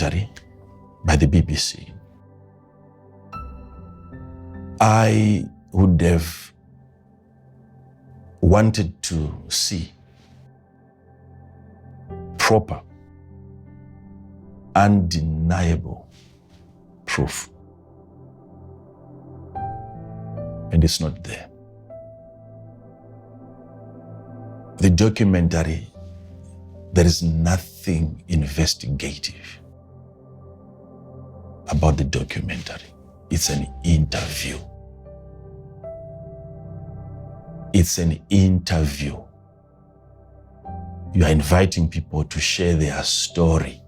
documentary by the BBC, I would have wanted to see proper, undeniable proof. And it's not there. The documentary, there is nothing investigative about the documentary. It's an interview. It's an interview. You are inviting people to share their story.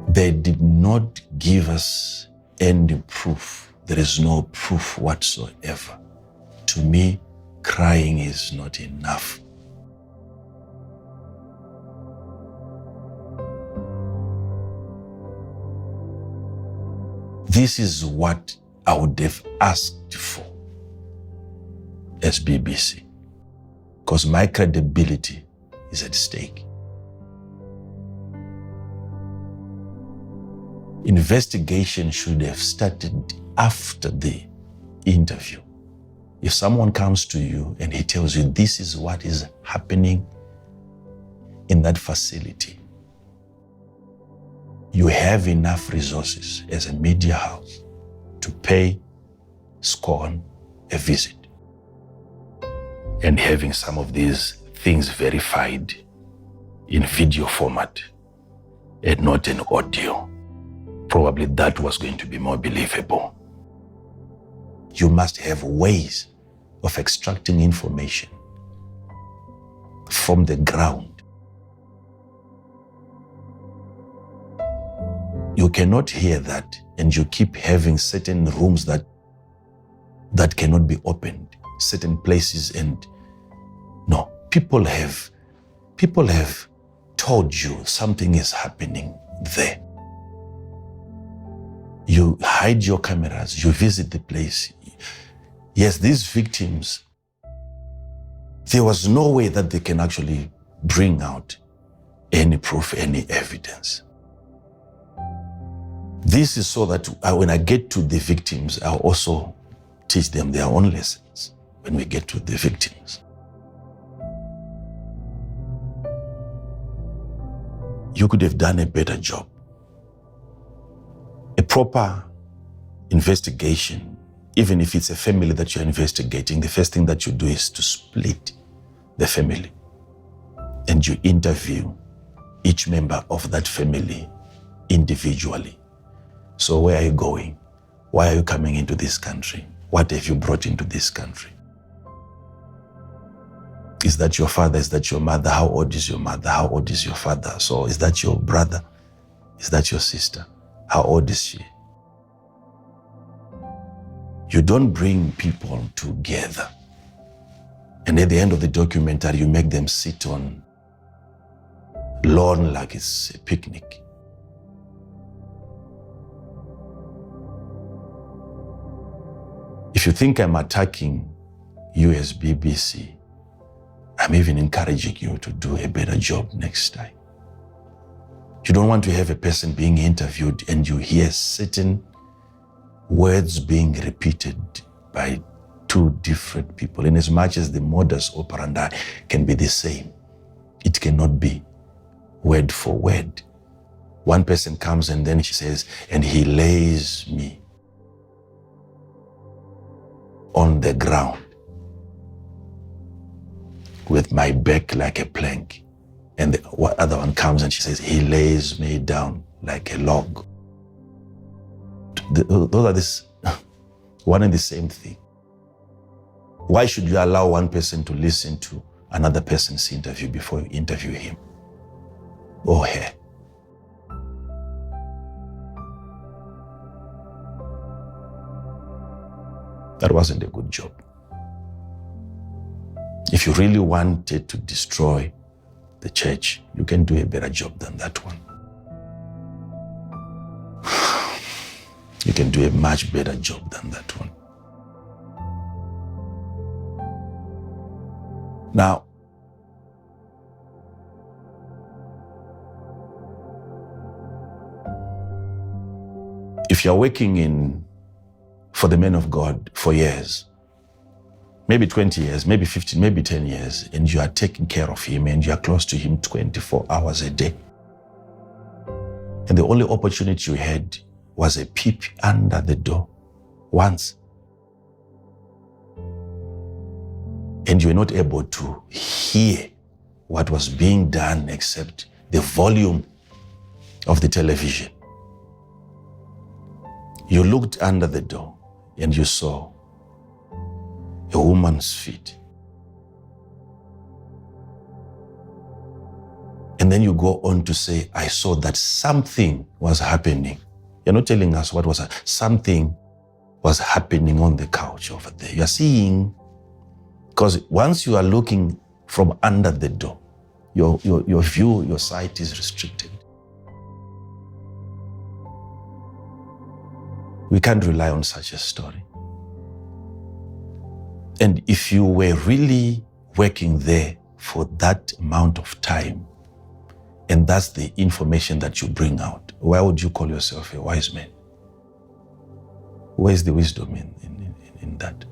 They did not give us any proof. There is no proof whatsoever. To me, crying is not enough. This is what I would have asked for as BBC, because my credibility is at stake. Investigation should have started after the interview. If someone comes to you and he tells you this is what is happening in that facility, you have enough resources as a media house to pay SCOAN a visit. And having some of these things verified in video format and not in audio, probably that was going to be more believable. You must have ways of extracting information from the ground. You cannot hear that and you keep having certain rooms that cannot be opened, certain places, and no, people have told you something is happening there. You hide your cameras, you visit the place. Yes, these victims, there was no way that they can actually bring out any proof, any evidence. This is so that when I get to the victims, I'll also teach them their own lessons when we get to the victims. You could have done a better job. A proper investigation, even if it's a family that you're investigating, the first thing that you do is to split the family and you interview each member of that family individually. So where are you going? Why are you coming into this country? What have you brought into this country? Is that your father? Is that your mother? How old is your mother? How old is your father? So is that your brother? Is that your sister? How old is she? You don't bring people together. And at the end of the documentary, you make them sit on lawn like it's a picnic. If you think I'm attacking you as BBC, I'm even encouraging you to do a better job next time. You don't want to have a person being interviewed and you hear certain words being repeated by two different people. In as much as the modus operandi can be the same, it cannot be word for word. One person comes and then she says, and he lays me on the ground with my back like a plank. And the other one comes and she says, he lays me down like a log. Those are this one and the same thing. Why should you allow one person to listen to another person's interview before you interview him or her? That wasn't a good job. If you really wanted to destroy the church, you can do a better job than that one. You can do a much better job than that one. Now, If you're working for the men of God for years, maybe 20 years, maybe 15, maybe 10 years, and you are taking care of him and you are close to him 24 hours a day, and the only opportunity you had was a peep under the door once, and you were not able to hear what was being done except the volume of the television. You looked under the door and you saw a woman's feet. And then you go on to say, I saw that something was happening. You're not telling us what was something was happening on the couch over there. You're seeing, because once you are looking from under the door, your view, your sight is restricted. We can't rely on such a story. And if you were really working there for that amount of time, and that's the information that you bring out, why would you call yourself a wise man? Where's the wisdom in that?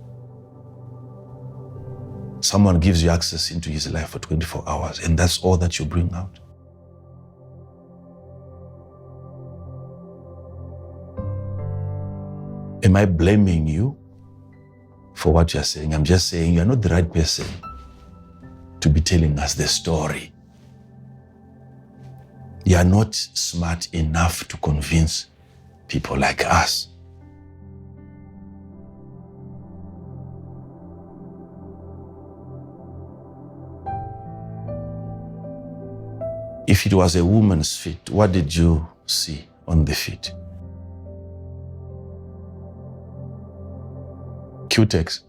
Someone gives you access into his life for 24 hours, and that's all that you bring out. Am I blaming you for what you're saying? I'm just saying you're not the right person to be telling us the story. You are not smart enough to convince people like us. If it was a woman's feet, what did you see on the feet? Q-tex.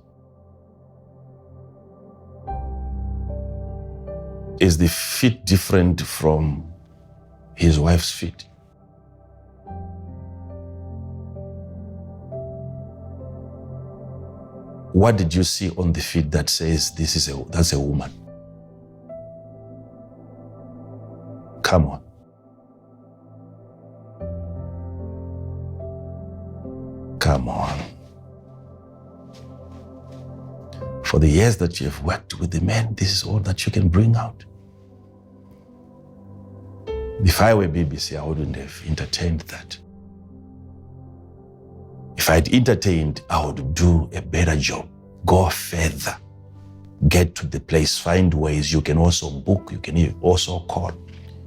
Is the feet different from his wife's feet? What did you see on the feet that says that's a woman? Come on. Come on. For the years that you have worked with the men, this is all that you can bring out. If I were BBC, I wouldn't have entertained that. If I'd entertained, I would do a better job, go further, get to the place, find ways. You can also book, you can also call.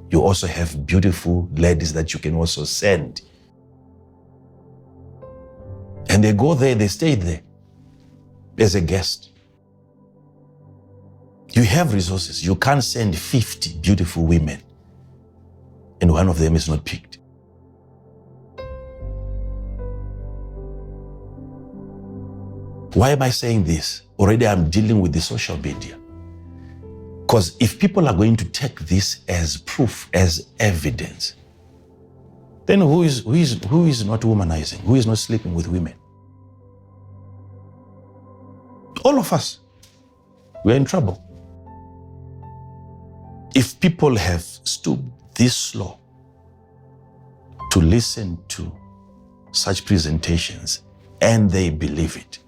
You also have beautiful ladies that you can also send. And they go there, they stay there as a guest. You have resources. You can't send 50 beautiful women and one of them is not picked. Why am I saying this? Already I'm dealing with the social media. Because if people are going to take this as proof, as evidence, then who is not womanizing? Who is not sleeping with women? All of us, we're in trouble. If people have stooped this low to listen to such presentations and they believe it,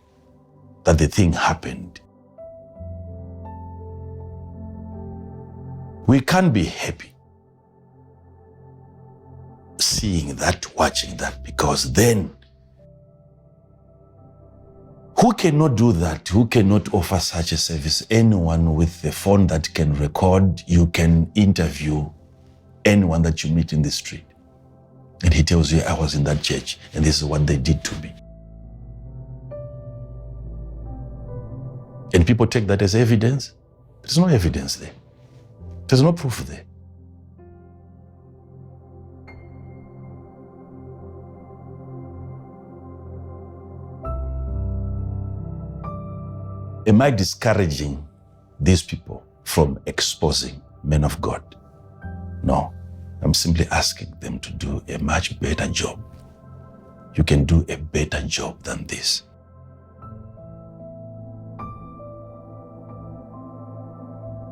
that the thing happened, we can't be happy seeing that, watching that, because then who cannot do that? Who cannot offer such a service? Anyone with a phone that can record, you can interview anyone that you meet in the street. And he tells you, I was in that church and this is what they did to me. And people take that as evidence. There's no evidence there. There's no proof there. Am I discouraging these people from exposing men of God? No, I'm simply asking them to do a much better job. You can do a better job than this.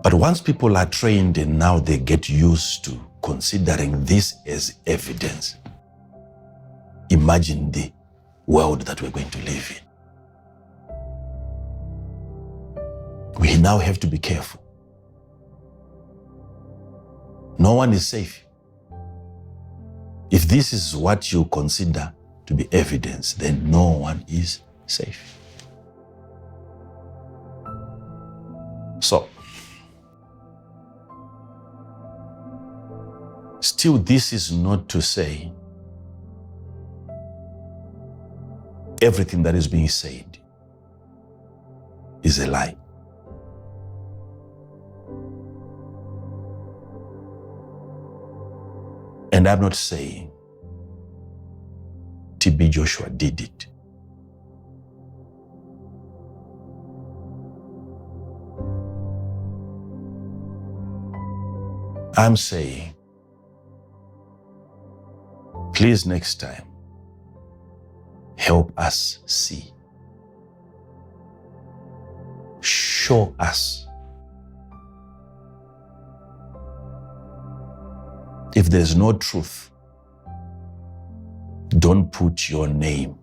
But once people are trained and now they get used to considering this as evidence, imagine the world that we're going to live in. We now have to be careful. No one is safe. If this is what you consider to be evidence, then no one is safe. So, still, this is not to say everything that is being said is a lie. And I'm not saying TB Joshua did it. I'm saying, please next time, help us see. Show us. If there's no truth, don't put your name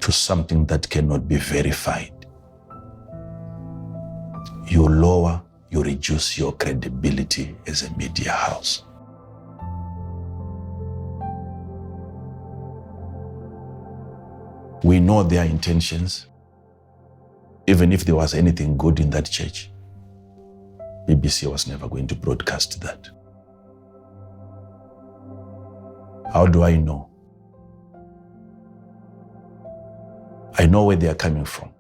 to something that cannot be verified. You lower, you reduce your credibility as a media house. We know their intentions. Even if there was anything good in that church, BBC was never going to broadcast that. How do I know? I know where they are coming from.